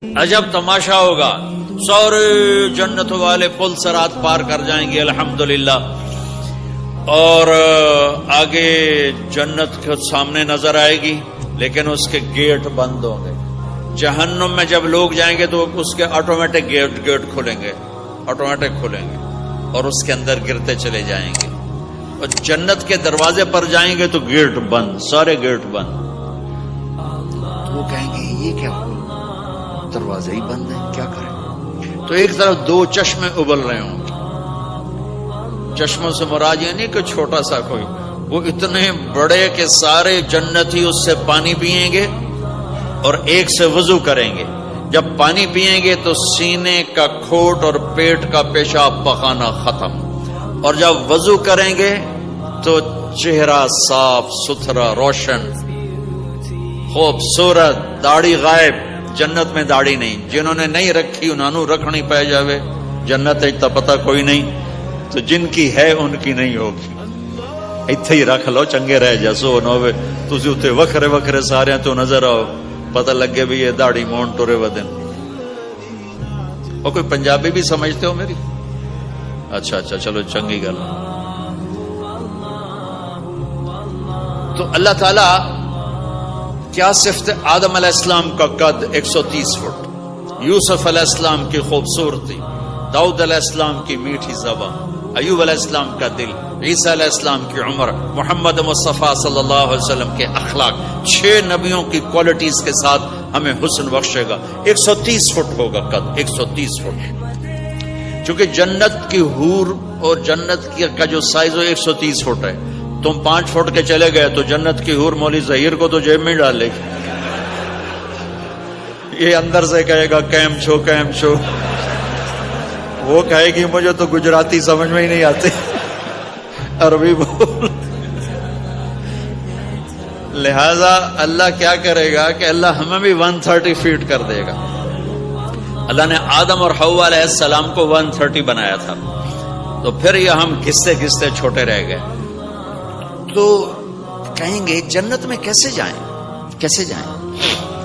عجب تماشا ہوگا، سارے جنت والے پل سرات پار کر جائیں گے الحمدللہ، اور آگے جنت کے سامنے نظر آئے گی لیکن اس کے گیٹ بند ہوں گے۔ جہنم میں جب لوگ جائیں گے تو اس کے آٹومیٹک گیٹ کھلیں گے، آٹومیٹک کھلیں گے اور اس کے اندر گرتے چلے جائیں گے، اور جنت کے دروازے پر جائیں گے تو گیٹ بند، سارے گیٹ بند۔ تو وہ کہیں گے یہ کیا ہوا، دروازے ہی بند ہیں، کیا کریں؟ تو ایک طرف دو چشمے ابل رہے ہوں گے، چشموں سے مراد یہ نہیں کہ چھوٹا سا کوئی، وہ اتنے بڑے کہ سارے جنتی اس سے پانی پئیں گے اور ایک سے وضو کریں گے۔ جب پانی پئیں گے تو سینے کا کھوٹ اور پیٹ کا پیشاب پخانا ختم، اور جب وضو کریں گے تو چہرہ صاف ستھرا روشن خوبصورت، داڑھی غائب۔ جنت میں داڑھی نہیں، جنہوں نے نہیں رکھی انہوں نے رکھنی پہ جاوے، جنت تا پتہ کوئی نہیں، تو جن کی ہے ان کی نہیں ہوگی۔ ایتھے ہی رکھ لو چنگے رہ جسو نہ ہوئے تسی اتنے وکھرے وکھرے سارے تو نظر آؤ، پتہ لگے بھی یہ داڑھی مون ٹورے ودن۔ اور کوئی پنجابی بھی سمجھتے ہو میری؟ اچھا چلو چنگی گل۔ تو اللہ تعالی کیا صفت آدم علیہ السلام کا قد 130 فٹ، یوسف علیہ السلام کی خوبصورتی، داؤد علیہ السلام کی میٹھی زبان، ایوب علیہ السلام کا دل، عیسیٰ علیہ السلام کی عمر، محمد مصطفیٰ صلی اللہ علیہ وسلم کے اخلاق، 6 نبیوں کی کوالٹیز کے ساتھ ہمیں حسن بخشے گا۔ 130 فٹ ہوگا قد، 130 فٹ، چونکہ جنت کی حور اور جنت کا جو سائز ہو 130 فٹ ہے۔ تم 5 فٹ کے چلے گئے تو جنت کی حور مولوی ظہیر کو تو جیب میں ڈال لے گی، یہ اندر سے کہے گا کیم چھو کیم چھو، وہ کہے گی مجھے تو گجراتی سمجھ میں ہی نہیں آتے، عربی بول۔ لہذا اللہ کیا کرے گا کہ اللہ ہمیں بھی 130 فیٹ کر دے گا۔ اللہ نے آدم اور حوا علیہ السلام کو 130 بنایا تھا، تو پھر یہ ہم گھستے گھستے چھوٹے رہ گئے۔ تو کہیں گے جنت میں کیسے جائیں، کیسے جائیں؟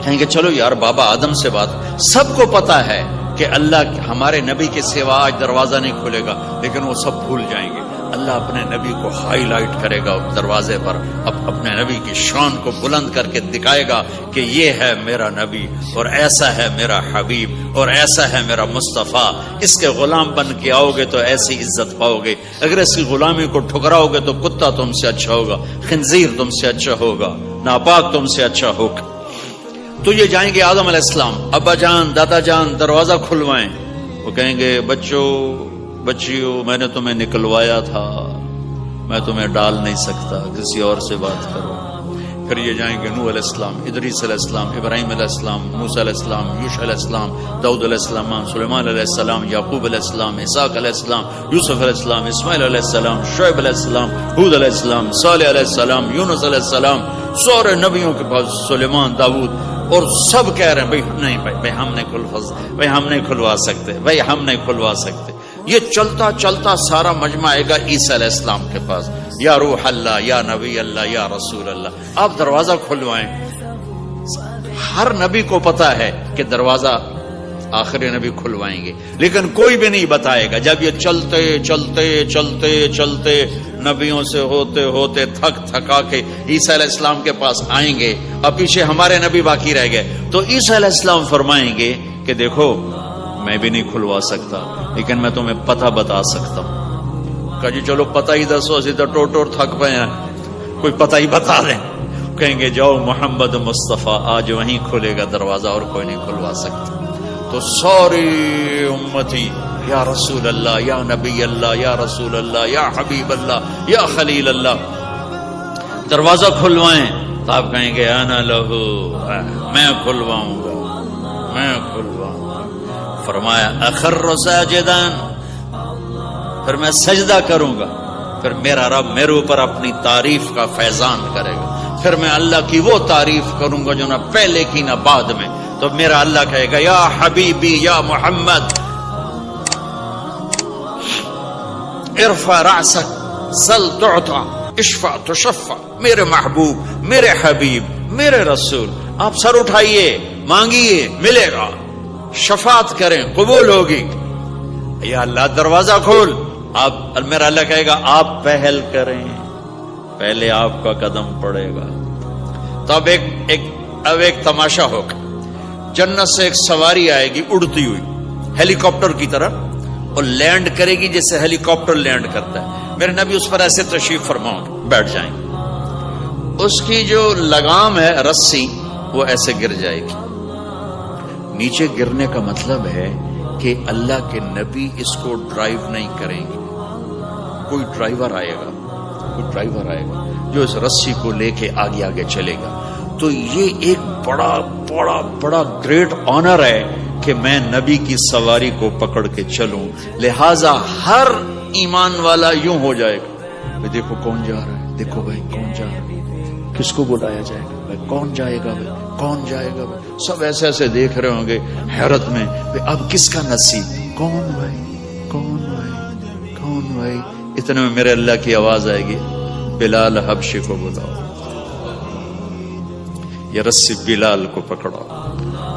کہیں گے چلو یار بابا آدم سے بات، سب کو پتا ہے کہ اللہ ہمارے نبی کے سوا آج دروازہ نہیں کھلے گا، لیکن وہ سب بھول جائیں گے۔ اللہ اپنے نبی کو ہائی لائٹ کرے گا دروازے پر، اپنے نبی کی شان کو بلند کر کے دکھائے گا کہ یہ ہے میرا نبی، اور ایسا ہے میرا حبیب، اور ایسا ہے میرا مصطفیٰ۔ اس کے غلام بن کے آؤ گے تو ایسی عزت پاؤ گے، اگر اس کی غلامی کو ٹھکراؤ گے تو کتا تم سے اچھا ہوگا، خنزیر تم سے اچھا ہوگا، ناپاک تم سے اچھا ہوگا۔ تو یہ جائیں گے آدم علیہ السلام، ابا جان دادا جان دروازہ کھلوائیں۔ وہ کہیں گے بچوں بچیوں میں نے تمہیں نکلوایا تھا، میں تمہیں ڈال نہیں سکتا، کسی اور سے بات کرو۔ پھر یہ جائیں گے نوح علیہ السلام، ادریس علیہ السلام، ابراہیم علیہ السلام، موسیٰ علیہ السلام، یوشع علیہ السلام، داؤد علیہ السلام، سلیمان علیہ السلام، یعقوب علیہ السلام، اسحاق علیہ السلام، یوسف علیہ السلام، اسماعیل علیہ السلام، شعیب علیہ السلام، ہود علیہ السلام، صالح علیہ السلام، یونس علیہ السلام، سارے نبیوں کے پاس، سلیمان، داؤد، اور سب کہہ رہے ہیں بھائی نہیں بھائی ہم نہیں کھلوا سکتے، بھائی ہم نہیں کھلوا سکتے۔ یہ چلتا چلتا سارا مجمع آئے گا عیسیٰ علیہ السلام کے پاس، یا روح اللہ، یا نبی اللہ، یا رسول اللہ، آپ دروازہ کھلوائیں۔ ہر نبی کو پتا ہے کہ دروازہ آخری نبی کھلوائیں گے، لیکن کوئی بھی نہیں بتائے گا۔ جب یہ چلتے چلتے چلتے چلتے نبیوں سے ہوتے ہوتے تھکا کے عیسیٰ علیہ السلام کے پاس آئیں گے، اور پیچھے ہمارے نبی باقی رہ گئے، تو عیسیٰ علیہ السلام فرمائیں گے کہ دیکھو میں بھی نہیں کھلوا سکتا، لیکن میں تمہیں پتہ بتا سکتا ہوں۔ کہا جی چلو پتہ ہی دسو، اسی تو ٹوٹ تھک پے ہیں، کوئی پتہ ہی بتا دیں۔ کہیں گے جاؤ محمد مصطفیٰ، آج وہیں کھلے گا دروازہ، اور کوئی نہیں کھلوا سکتا۔ تو ساری امتی یا رسول اللہ، یا نبی اللہ، یا رسول اللہ، یا حبیب اللہ، یا خلیل اللہ، دروازہ کھلوائیں۔ تو آپ کہیں گے انا لہو، میں کھلواؤں گا، میں کھلواؤں گا۔ فرمایا اخر ساجدان، پھر میں سجدہ کروں گا، پھر میرا رب میرے اوپر اپنی تعریف کا فیضان کرے گا، پھر میں اللہ کی وہ تعریف کروں گا جو نہ پہلے کی نہ بعد میں۔ تو میرا اللہ کہے گا یا حبیبی یا محمد ارفع رأسک سل تعطا اشفع تشفع، میرے محبوب، میرے حبیب، میرے رسول، آپ سر اٹھائیے، مانگیے، ملے گا۔ شفاعت کریں قبول ہوگی. یا اللہ دروازہ کھول. آپ میرا اللہ کہے گا آپ پہل کریں, پہلے آپ کا قدم پڑے گا. تو اب ایک تماشا ہوگا. جنت سے ایک سواری آئے گی اڑتی ہوئی ہیلی کاپٹر کی طرح, اور لینڈ کرے گی جیسے ہیلی کاپٹر لینڈ کرتا ہے. میرے نبی اس پر ایسے تشریف فرماؤں بیٹھ جائیں گے. اس کی جو لگام ہے رسی وہ ایسے گر جائے گی. نیچے گرنے کا مطلب ہے کہ اللہ کے نبی اس کو ڈرائیو نہیں کریں گے. کوئی ڈرائیور آئے گا جو اس رسی کو لے کے آگے آگے چلے گا. تو یہ ایک بڑا گریٹ آنر ہے کہ میں نبی کی سواری کو پکڑ کے چلوں. لہذا ہر ایمان والا یوں ہو جائے گا, دیکھو کون جا رہا ہے, دیکھو بھائی کون جا رہا ہے, کس کو بلایا جائے گا, بھائی کون جائے گا, بھائی کون جائے گا. بھائی سب ایسے ایسے دیکھ رہے ہوں گے حیرت میں, اب کس کا نصیب, کون بھائی, کون بھائی, کون بھائی. اتنے میں میرے اللہ کی آواز آئے گی, بلال حبشی کو بلاؤ. یہ رسی بلال کو پکڑو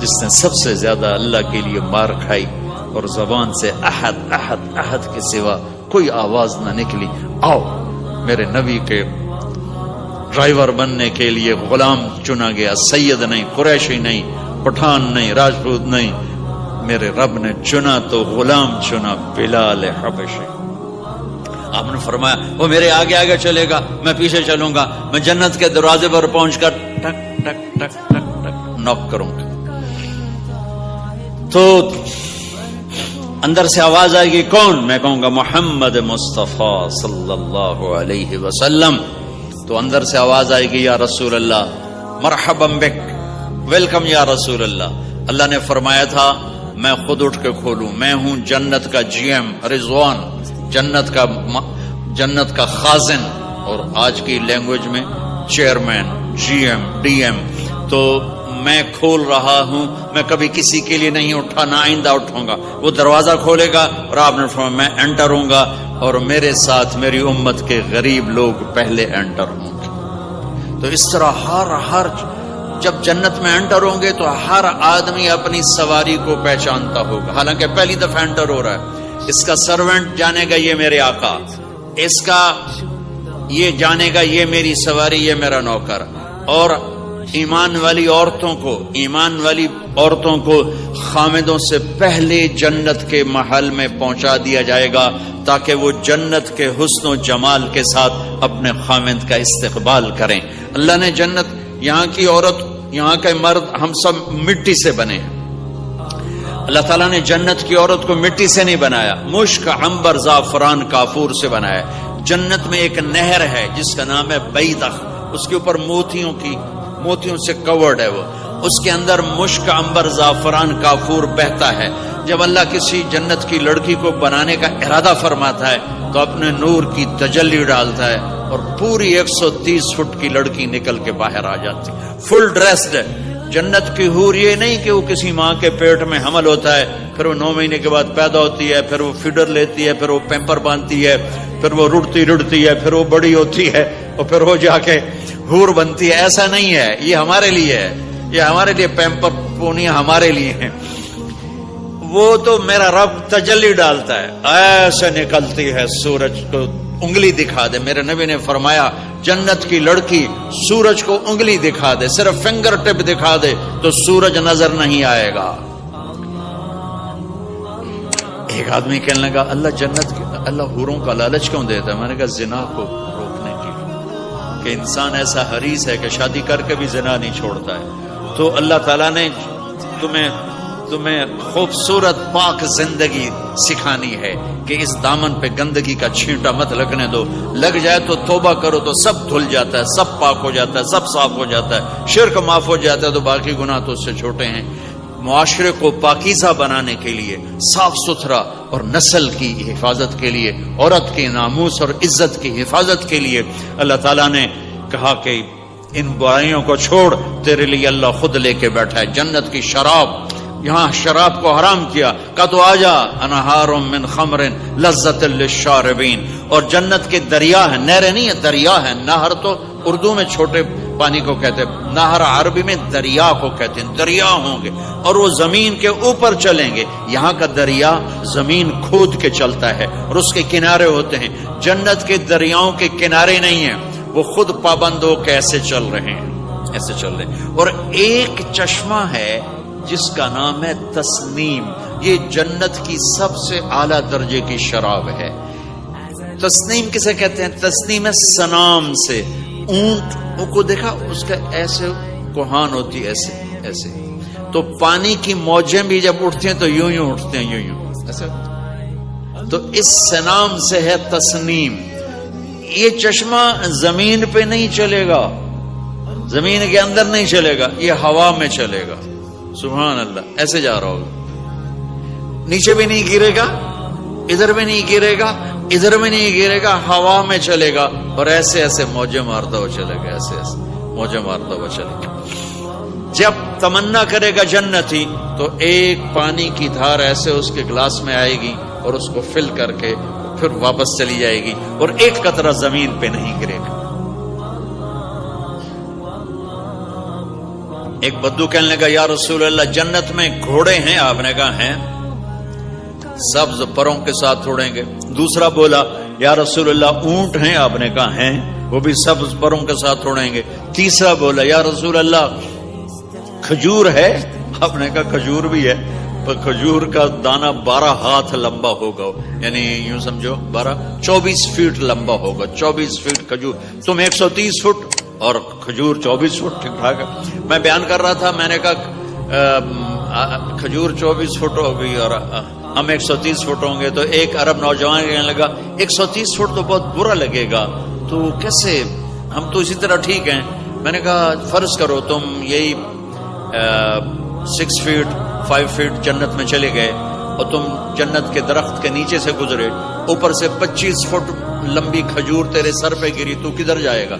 جس نے سب سے زیادہ اللہ کے لیے مار کھائی اور زبان سے احد احد احد کے سوا کوئی آواز نہ نکلی. آؤ میرے نبی کے ڈرائیور بننے کے لیے غلام چنا گیا. سید نہیں, قریشی نہیں, پٹھان نہیں, راجپوت نہیں, میرے رب نے چنا تو غلام چنا, بلال حبشی. آپ نے فرمایا وہ میرے آگے آگے چلے گا, میں پیچھے چلوں گا. میں جنت کے دروازے پر پہنچ کر ٹک ٹک ٹک ٹک ٹک نوک کروں گا. تو اندر سے آواز آئے گی, کون؟ میں کہوں گا محمد مصطفیٰ صلی اللہ علیہ وسلم. تو اندر سے آواز آئے گی, یا رسول اللہ, مرحبا بک, ویلکم یا رسول اللہ. اللہ نے فرمایا تھا میں خود اٹھ کے کھولوں, میں ہوں جنت کا جی ایم رضوان, جنت کا خازن, اور آج کی لینگویج میں chairman, G M, D M. تو میں کھول رہا ہوں, میں کبھی کسی کے لیے نہیں اٹھا, نہ آئندہ اٹھوں گا. وہ دروازہ کھولے گا اور آپ نے فرمایا میں انٹر ہوں گا, اور میرے ساتھ میری امت کے غریب لوگ پہلے انٹر ہوں گے. تو اس طرح ہر جب جنت میں انٹر ہوں گے تو ہر آدمی اپنی سواری کو پہچانتا ہوگا. حالانکہ پہلی دفعہ انٹر ہو رہا ہے. اس کا سرونٹ جانے گا یہ میرے آقا, اس کا یہ جانے گا یہ میری سواری, یہ میرا نوکر. اور ایمان والی عورتوں کو خامدوں سے پہلے جنت کے محل میں پہنچا دیا جائے گا تاکہ وہ جنت کے حسن و جمال کے ساتھ اپنے خامد کا استقبال کریں. اللہ نے جنت, یہاں کی عورت, یہاں کے مرد, ہم سب مٹی سے بنے ہیں. اللہ تعالیٰ نے جنت کی عورت کو مٹی سے نہیں بنایا, مشک, عنبر, زعفران, کافور سے بنایا. جنت میں ایک نہر ہے جس کا نام ہے بیضخ, اس کے اوپر موتیوں سے کورڈ ہے. وہ اس کے اندر مشک, عنبر, زعفران, کافور بہتا ہے. جب اللہ کسی جنت کی لڑکی کو بنانے کا ارادہ فرماتا ہے تو اپنے نور کی تجلی ڈالتا ہے اور پوری 130 فٹ کی لڑکی نکل کے باہر آ جاتی, فل ڈریسڈ ہے. جنت کی حور یہ نہیں کہ وہ کسی ماں کے پیٹ میں حمل ہوتا ہے, پھر وہ 9 مہینے کے بعد پیدا ہوتی ہے, پھر وہ فیڈر لیتی ہے, پھر وہ پیمپر باندھتی ہے, پھر وہ رڑتی ہے, پھر وہ بڑی ہوتی ہے, اور پھر وہ جا کے حور بنتی ہے. ایسا نہیں ہے, یہ ہمارے لیے ہے, یہ ہمارے لیے پیمپر پونیاں ہمارے لیے ہیں. وہ تو میرا رب تجلی ڈالتا ہے, ایسے نکلتی ہے سورج کو انگلی دکھا دے. میرے نبی نے فرمایا جنت کی لڑکی سورج کو انگلی دکھا دے, صرف فنگر ٹپ دکھا دے تو سورج نظر نہیں آئے گا. ایک آدمی کہنے لگا اللہ حوروں کا لالچ کیوں دیتا ہے؟ میں نے کہا زنا کو روکنے کے لیے, کہ انسان ایسا حریص ہے کہ شادی کر کے بھی زنا نہیں چھوڑتا ہے. تو اللہ تعالیٰ نے تمہیں خوبصورت پاک زندگی سکھانی ہے کہ اس دامن پہ گندگی کا چھینٹا مت لگنے دو. لگ جائے تو توبہ کرو تو سب دھل جاتا ہے, سب پاک ہو جاتا ہے, سب صاف ہو جاتا ہے, شرک معاف ہو جاتا ہے, تو باقی گناہ تو اس سے چھوٹے ہیں. معاشرے کو پاکیزہ بنانے کے لیے, صاف ستھرا, اور نسل کی حفاظت کے لیے, عورت کے ناموس اور عزت کی حفاظت کے لیے اللہ تعالیٰ نے کہا کہ ان برائیوں کو چھوڑ, تیرے لیے اللہ خود لے کے بیٹھا ہے جنت کی شراب. یہاں شراب کو حرام کیا, کہا تو آجا انہار من خمر لذت للشاربین. اور جنت کے دریا ہے, نہریں نہیں ہے, دریا ہے. نہر تو اردو میں چھوٹے پانی کو کہتے ہیں، نہر عربی میں دریا کو کہتے ہیں، دریا ہوں گے اور وہ زمین کے اوپر چلیں گے. یہاں کا دریا زمین کھود کے چلتا ہے اور اس کے کنارے ہوتے ہیں. جنت کے دریاؤں کے کنارے نہیں ہیں، وہ خود پابند ہو کے ایسے چل رہے ہیں، ایسے چل رہے ہیں. اور ایک چشمہ ہے جس کا نام ہے تسنیم. یہ جنت کی سب سے اعلیٰ درجے کی شراب ہے. تسنیم کسے کہتے ہیں؟ تسنیم ہے سنام سے. اونٹ کو دیکھا، اس کا ایسے کوہان ہوتی ہے، ایسے ایسے. تو پانی کی موجیں بھی جب اٹھتی ہیں تو یوں یوں اٹھتے ہیں، یوں یوں ایسے. تو اس سنام سے ہے تسنیم. یہ چشمہ زمین پہ نہیں چلے گا، زمین کے اندر نہیں چلے گا، یہ ہوا میں چلے گا. سبحان اللہ. ایسے جا رہا ہوگا، نیچے بھی نہیں گرے گا، ادھر بھی نہیں گرے گا، ادھر بھی نہیں گرے گا، ہوا میں چلے گا اور ایسے ایسے موجیں مارتا ہوا چلے گا، ایسے ایسے موجیں مارتا ہوا چلے گا. جب تمنا کرے گا جنتی تو ایک پانی کی دھار ایسے اس کے گلاس میں آئے گی اور اس کو فل کر کے پھر واپس چلی جائے گی اور ایک قطرہ زمین پہ نہیں گرے گا. ایک بدو کہنے لگا یا رسول اللہ جنت میں گھوڑے ہیں؟ آپ نے کہا ہیں، سبز پروں کے ساتھ اڑیں گے. دوسرا بولا یا رسول اللہ اونٹ ہیں؟ آپ نے کہا ہیں، وہ بھی سبز پروں کے ساتھ اڑیں گے. تیسرا بولا یا رسول اللہ کھجور ہے؟ آپ نے کہا کھجور بھی ہے، پر کھجور کا دانہ 12 ہاتھ لمبا ہوگا، یعنی یوں سمجھو 24 فٹ لمبا ہوگا. 24 فٹ کھجور، تم 130 فٹ اور کھجور 24 فٹ. ٹھیک ٹھاک ہے. میں بیان کر رہا تھا، میں نے کہا کھجور 24 فٹ ہوگی اور ہم 130 فٹ ہوں گے. تو ایک عرب نوجوان کہنے لگا 130 فٹ تو بہت برا لگے گا، تو کیسے، ہم تو اسی طرح ٹھیک ہیں. میں نے کہا فرض کرو تم یہی 6 فٹ 5 فٹ جنت میں چلے گئے اور تم جنت کے درخت کے نیچے سے گزرے، اوپر سے 25 فٹ لمبی کھجور تیرے سر پہ گری، تو کدھر جائے گا؟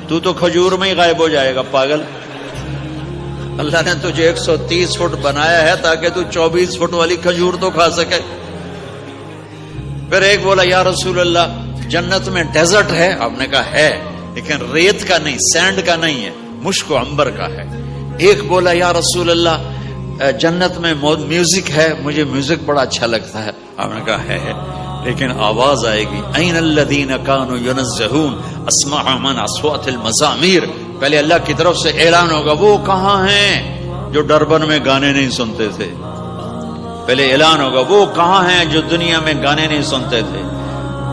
تو کھجور میں ہی غائب ہو جائے گا، پاگل. اللہ نے تجھے 130 فٹ بنایا ہے تاکہ تو 24 فٹ والی کھجور تو کھا سکے. پھر ایک بولا یا رسول اللہ جنت میں ڈیزرٹ ہے؟ آپ نے کہا ہے، لیکن ریت کا نہیں، سینڈ کا نہیں ہے، مشک و عنبر کا ہے. ایک بولا یا رسول اللہ جنت میں میوزک ہے؟ مجھے میوزک بڑا اچھا لگتا ہے. آپ نے کہا ہے، لیکن آواز آئے گی این الذین کانوا ینزہون اسمع من اصوات المزامیر. پہلے اللہ کی طرف سے اعلان ہوگا وہ کہاں ہیں جو ڈربن میں گانے نہیں سنتے تھے. پہلے اعلان ہوگا وہ کہاں ہیں جو دنیا میں گانے نہیں سنتے تھے.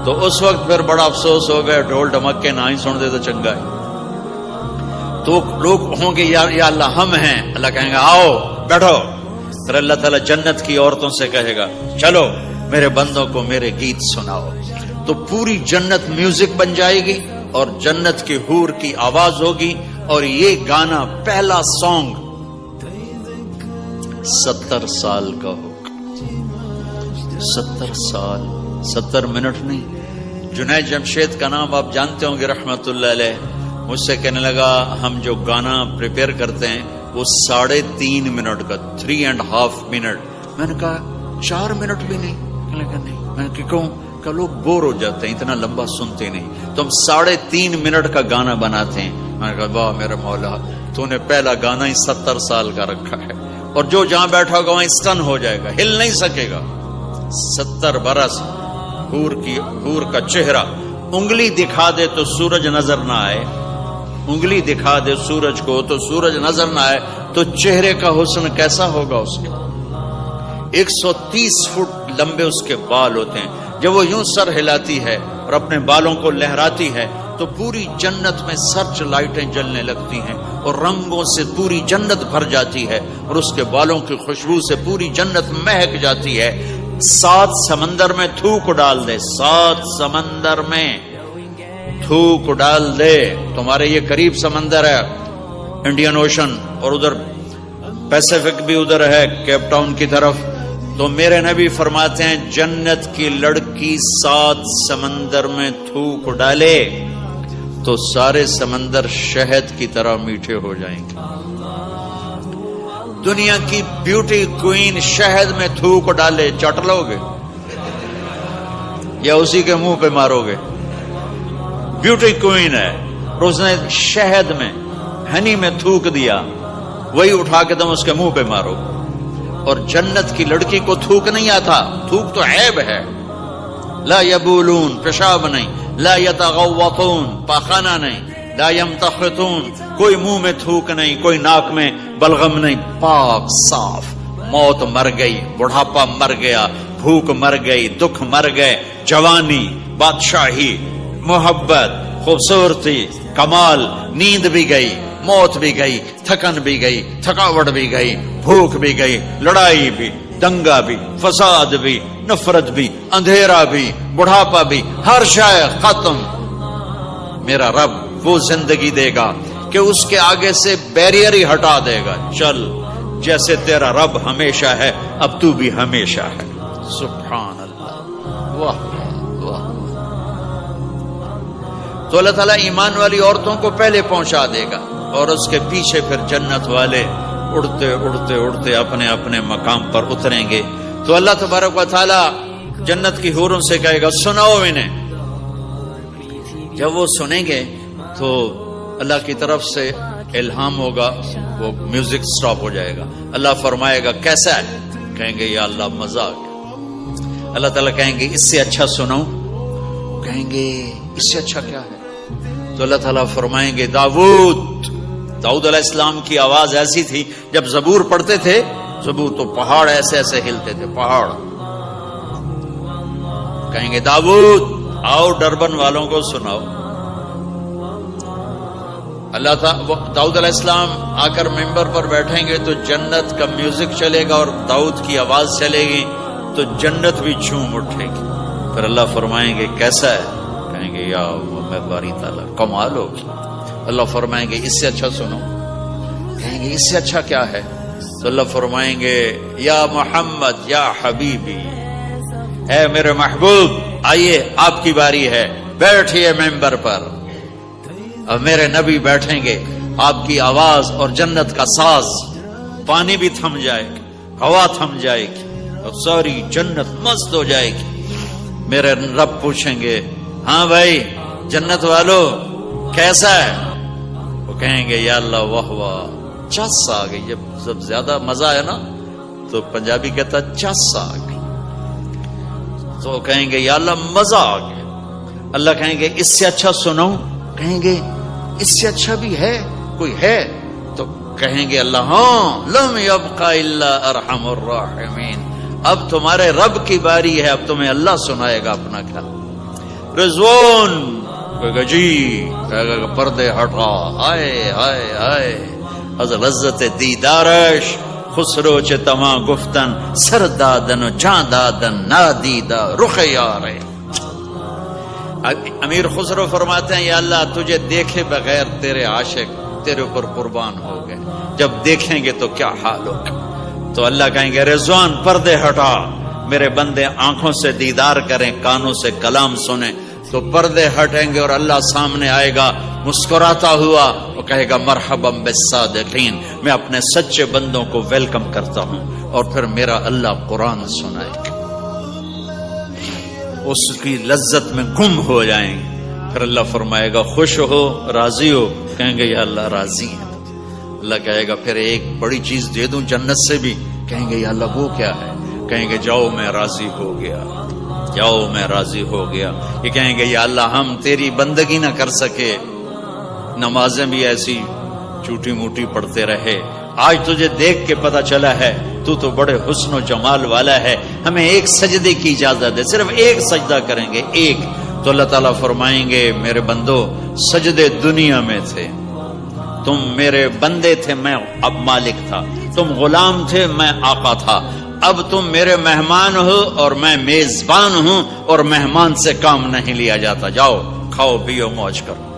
تو اس وقت پھر بڑا افسوس ہوگا، ڈھول ڈھمک کے نہ ہی سنتے تو چنگا ہے. تو لوگ ہوں گے یا اللہ ہم ہیں. اللہ کہیں گا آؤ بیٹھو. پھر اللہ تعالیٰ جنت کی عورتوں سے کہے گا چلو میرے بندوں کو میرے گیت سناؤ. تو پوری جنت میوزک بن جائے گی اور جنت کی حور کی آواز ہوگی. اور یہ گانا پہلا سانگ 70 سال کا ہوگا. 70 سال، 70 منٹ نہیں. جنید جمشید کا نام آپ جانتے ہوں گے رحمت اللہ علیہ. مجھ سے کہنے لگا ہم جو گانا پریپیئر کرتے ہیں وہ 3.5 منٹ کا، 3.5 منٹ. میں نے کہا 4 منٹ بھی نہیں. نہیں. میں نے کہا کہ لوگ بور ہو جاتے ہیں، اتنا لمبا سنتے نہیں. تو ہم 3.5 منٹ کا گانا بناتے ہیں. میں نے کہا واہ میرے مولا، تو نے پہلا گانا ہی 70 سال کا رکھا ہے. اور جو جہاں بیٹھا ہوگا وہاں اسٹن ہو جائے گا، ہل نہیں سکے گا. 70 برس حور کا چہرہ، انگلی دکھا دے تو سورج نظر نہ آئے، انگلی دکھا دے سورج کو تو سورج نظر نہ آئے، تو چہرے کا حسن کیسا ہوگا اس کے. 130 فٹ لمبے اس کے بال ہوتے ہیں. جب وہ یوں سر ہلاتی ہے اور اپنے بالوں کو لہراتی ہے تو پوری جنت میں سرچ لائٹیں جلنے لگتی ہیں اور رنگوں سے پوری جنت بھر جاتی ہے اور اس کے بالوں کی خوشبو سے پوری جنت مہک جاتی ہے. 7 سمندر میں تھوک ڈال دے، 7 سمندر میں تھوک ڈال دے. تمہارے یہ قریب سمندر ہے انڈین اوشن، اور ادھر پیسیفک بھی ادھر ہے کیپ ٹاؤن کی طرف. تو میرے نبی فرماتے ہیں جنت کی لڑکی 7 سمندر میں تھوک ڈالے تو سارے سمندر شہد کی طرح میٹھے ہو جائیں گے. دنیا کی بیوٹی کوئین شہد میں تھوک ڈالے، چٹ لو گے یا اسی کے منہ پہ مارو گے؟ بیوٹی کوئین ہے، اور اس نے شہد میں ہنی میں تھوک دیا، وہی اٹھا کے تم اس کے منہ پہ مارو. اور جنت کی لڑکی کو تھوک نہیں آتا، تھوک تو عیب ہے. لا یبولون، پیشاب نہیں، لا یتغوطون، پاخانہ نہیں، لا یمتخطون، کوئی منہ میں تھوک نہیں، کوئی ناک میں بلغم نہیں، پاک صاف. موت مر گئی، بڑھاپا مر گیا، بھوک مر گئی، دکھ مر گئے، جوانی، بادشاہی، محبت، خوبصورتی، کمال، نیند بھی گئی، موت بھی گئی، تھکن بھی گئی، تھکاوٹ بھی گئی، بھوک بھی گئی، لڑائی بھی، دنگا بھی، فساد بھی، نفرت بھی، اندھیرا بھی، بڑھاپا بھی، ہر شے ختم. میرا رب وہ زندگی دے گا کہ اس کے آگے سے بیریئر ہی ہٹا دے گا. چل جیسے تیرا رب ہمیشہ ہے، اب تو بھی ہمیشہ ہے. سبحان اللہ، واہ واہ. تو اللہ تعالیٰ ایمان والی عورتوں کو پہلے پہنچا دے گا اور اس کے پیچھے پھر جنت والے اڑتے اڑتے اڑتے اپنے اپنے مقام پر اتریں گے. تو اللہ تبارک و تعالیٰ جنت کی حوروں سے کہے گا سناؤ انہیں. جب وہ سنیں گے تو اللہ کی طرف سے الہام ہوگا، وہ میوزک سٹاپ ہو جائے گا. اللہ فرمائے گا کیسا ہے؟ کہیں گے یا اللہ مزہ آ گیا. اللہ تعالیٰ کہیں گے اس سے اچھا سناؤں؟ کہیں گے اس سے اچھا کیا ہے؟ تو اللہ تعالیٰ فرمائیں گے داؤد علیہ السلام کی آواز ایسی تھی، جب زبور پڑھتے تھے زبور تو پہاڑ ایسے ایسے ہلتے تھے، پہاڑ. کہیں گے داؤد آؤ ڈربن والوں کو سناؤ. اللہ تعالیٰ داؤد علیہ السلام آ کر ممبر پر بیٹھیں گے تو جنت کا میوزک چلے گا اور داؤد کی آواز چلے گی تو جنت بھی جھوم اٹھے گی. پھر اللہ فرمائیں گے کیسا ہے؟ کہیں گے یا میں باری تعالیٰ کمال ہوگی. اللہ فرمائیں گے اس سے اچھا سنو. کہیں گے اس سے اچھا کیا ہے؟ تو اللہ فرمائیں گے یا محمد یا حبیبی، اے میرے محبوب آئیے آپ کی باری ہے، بیٹھیے ممبر پر. اب میرے نبی بیٹھیں گے، آپ کی آواز اور جنت کا ساز، پانی بھی تھم جائے گی، ہوا تھم جائے گی اور ساری جنت مست ہو جائے گی. میرے رب پوچھیں گے ہاں بھائی جنت والو کیسا ہے؟ وہ کہیں گے یا اللہ واہ واہ، چس آ گئی. جب زیادہ مزہ ہے نا تو پنجابی کہتا چس آ گئی. تو کہیں گے یا اللہ مزہ آ گیا. اللہ کہیں گے اس سے اچھا سناؤں؟ کہیں گے اس سے اچھا بھی ہے کوئی ہے؟ تو کہیں گے اللہ ہاں لم یبقى الا ارحم الراحمین، اب تمہارے رب کی باری ہے، اب تمہیں اللہ سنائے گا اپنا خیال. رضوان کہے گا جی، کہے گا پردے ہٹا، ہائے ہائے ہائے از لذت دیدارش خسرو چه تما گفتن سر دادن و جان دادن نادیدہ رخ یارے. امیر خسرو فرماتے ہیں یا اللہ تجھے دیکھے بغیر تیرے عاشق تیرے اوپر قربان ہو گئے، جب دیکھیں گے تو کیا حال ہوگا. تو اللہ کہیں گے رضوان پردے ہٹا، میرے بندے آنکھوں سے دیدار کریں، کانوں سے کلام سنیں. تو پردے ہٹیں گے اور اللہ سامنے آئے گا مسکراتا ہوا، وہ کہے گا مرحبا بالصادقین، میں اپنے سچے بندوں کو ویلکم کرتا ہوں. اور پھر میرا اللہ قرآن سنائے گا، اس کی لذت میں گم ہو جائیں گے. پھر اللہ فرمائے گا خوش ہو، راضی ہو؟ کہیں گے یا اللہ راضی ہے. اللہ کہے گا پھر ایک بڑی چیز دے دوں جنت سے بھی؟ کہیں گے یا اللہ وہ کیا ہے؟ کہیں گے جاؤ میں راضی ہو گیا، جاؤ میں راضی ہو گیا. یہ کہیں گے یا اللہ ہم تیری بندگی نہ کر سکے، نمازیں بھی ایسی چوٹی موٹی پڑھتے رہے، آج تجھے دیکھ کے پتا چلا ہے تو بڑے حسن و جمال والا ہے، ہمیں ایک سجدے کی اجازت دے، صرف ایک سجدہ کریں گے، ایک. تو اللہ تعالیٰ فرمائیں گے میرے بندو سجدے دنیا میں تھے، تم میرے بندے تھے، میں اب مالک تھا، تم غلام تھے، میں آقا تھا، اب تم میرے مہمان ہو اور میں میزبان ہوں، اور مہمان سے کام نہیں لیا جاتا. جاؤ کھاؤ پیو موج کرو.